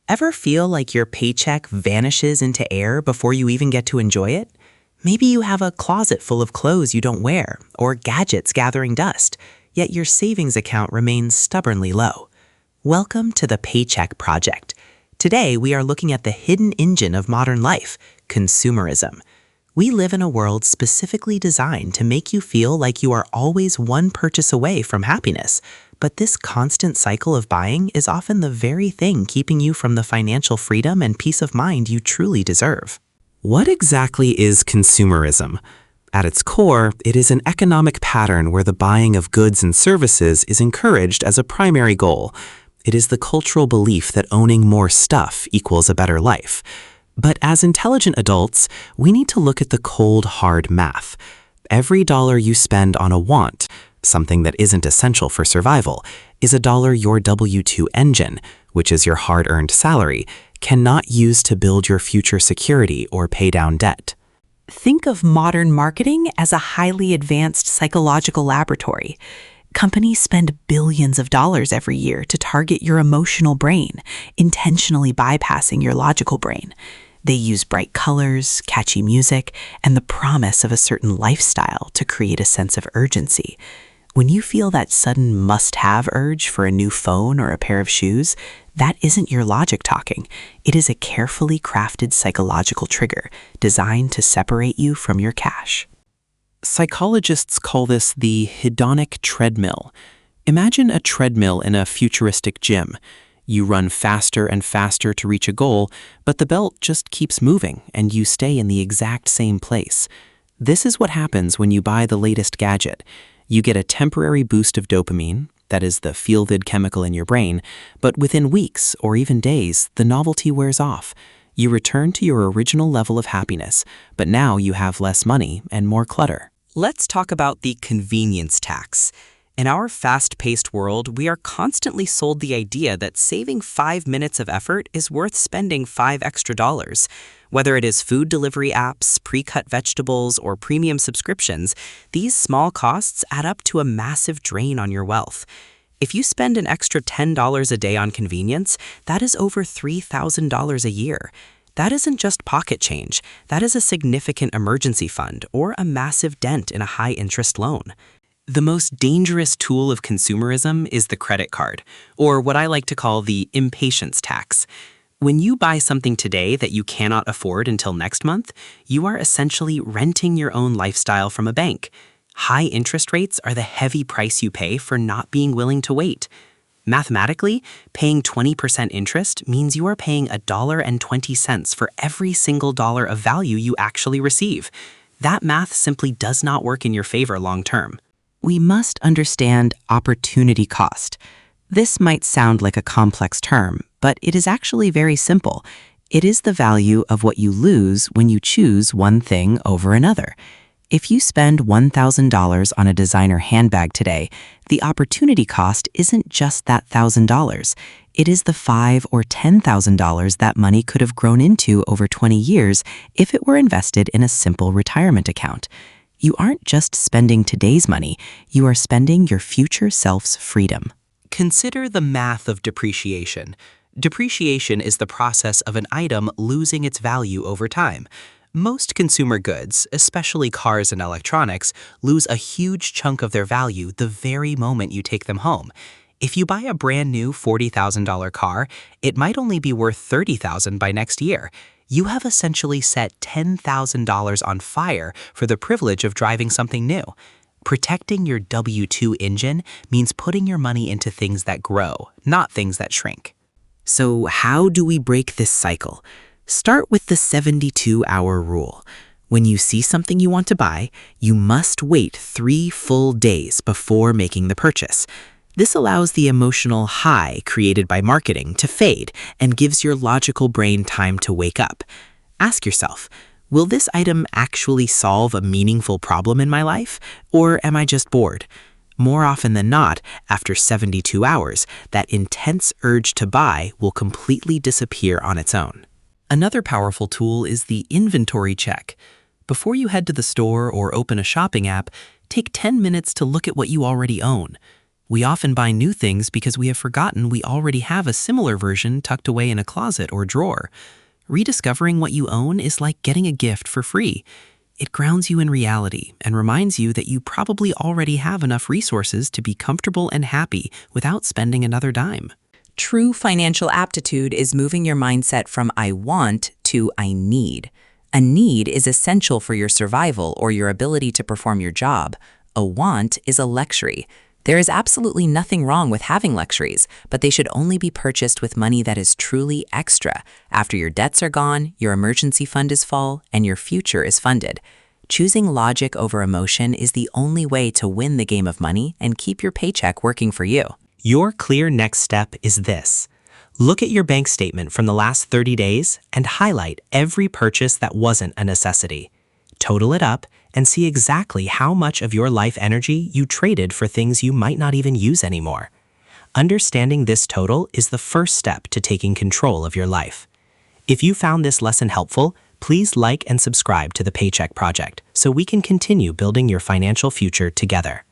Ever feel like your paycheck vanishes into air before you even get to enjoy it? Maybe you have a closet full of clothes you don't wear, or gadgets gathering dust, yet your savings account remains stubbornly low. Welcome to the Paycheck Project. Today, we are looking at the hidden engine of modern life, consumerism. We live in a world specifically designed to make you feel like you are always one purchase away from happiness. But this constant cycle of buying is often the very thing keeping you from the financial freedom and peace of mind you truly deserve. What exactly is consumerism? At its core, it is an economic pattern where the buying of goods and services is encouraged as a primary goal. It is the cultural belief that owning more stuff equals a better life. But as intelligent adults, we need to look at the cold, hard math. Every dollar you spend on a want, something that isn't essential for survival, is a dollar your W-2 engine, which is your hard-earned salary, cannot use to build your future security or pay down debt. Think of modern marketing as a highly advanced psychological laboratory. Companies spend billions of dollars every year to target your emotional brain, intentionally bypassing your logical brain. They use bright colors, catchy music, and the promise of a certain lifestyle to create a sense of urgency. When you feel that sudden must-have urge for a new phone or a pair of shoes, that isn't your logic talking. It is a carefully crafted psychological trigger designed to separate you from your cash. Psychologists call this the Hedonic Treadmill. Imagine a treadmill in a futuristic gym. You run faster and faster to reach a goal, but the belt just keeps moving and you stay in the exact same place. This is what happens when you buy the latest gadget. You get a temporary boost of dopamine, that is the feel-good chemical in your brain, but within weeks or even days, the novelty wears off. You return to your original level of happiness, but now you have less money and more clutter. Let's talk about the convenience tax. In our fast-paced world, we are constantly sold the idea that saving 5 minutes of effort is worth spending $5 extra. Whether it is food delivery apps, pre-cut vegetables, or premium subscriptions, these small costs add up to a massive drain on your wealth. If you spend an extra $10 a day on convenience, that is over $3,000 a year. That isn't just pocket change. That is a significant emergency fund or a massive dent in a high-interest loan. The most dangerous tool of consumerism is the credit card, or what I like to call the impatience tax. When you buy something today that you cannot afford until next month, you are essentially renting your own lifestyle from a bank. High interest rates are the heavy price you pay for not being willing to wait. Mathematically, paying 20% interest means you are paying $1.20 for every single dollar of value you actually receive. That math simply does not work in your favor long term. We must understand opportunity cost. This might sound like a complex term, but it is actually very simple. It is the value of what you lose when you choose one thing over another. If you spend $1,000 on a designer handbag today, the opportunity cost isn't just that $1,000. It is the $5,000 or $10,000 that money could have grown into over 20 years if it were invested in a simple retirement account. You aren't just spending today's money, you are spending your future self's freedom. Consider the math of depreciation. Depreciation is the process of an item losing its value over time. Most consumer goods, especially cars and electronics, lose a huge chunk of their value the very moment you take them home. If you buy a brand new $40,000 car, it might only be worth $30,000 by next year. You have essentially set $10,000 on fire for the privilege of driving something new. Protecting your W-2 engine means putting your money into things that grow, not things that shrink. So how do we break this cycle? Start with the 72-hour rule. When you see something you want to buy, you must wait 3 full days before making the purchase. This allows the emotional high created by marketing to fade and gives your logical brain time to wake up. Ask yourself, will this item actually solve a meaningful problem in my life, or am I just bored? More often than not, after 72 hours, that intense urge to buy will completely disappear on its own. Another powerful tool is the inventory check. Before you head to the store or open a shopping app, take 10 minutes to look at what you already own. We often buy new things because we have forgotten we already have a similar version tucked away in a closet or drawer. Rediscovering what you own is like getting a gift for free. It grounds you in reality and reminds you that you probably already have enough resources to be comfortable and happy without spending another dime. True financial aptitude is moving your mindset from I want to I need. A need is essential for your survival or your ability to perform your job. A want is a luxury. There is absolutely nothing wrong with having luxuries, but they should only be purchased with money that is truly extra, after your debts are gone, your emergency fund is full, and your future is funded. Choosing logic over emotion is the only way to win the game of money and keep your paycheck working for you. Your clear next step is this. Look at your bank statement from the last 30 days and highlight every purchase that wasn't a necessity. Total it up and see exactly how much of your life energy you traded for things you might not even use anymore. Understanding this total is the first step to taking control of your life. If you found this lesson helpful, please like and subscribe to the Paycheck Project so we can continue building your financial future together.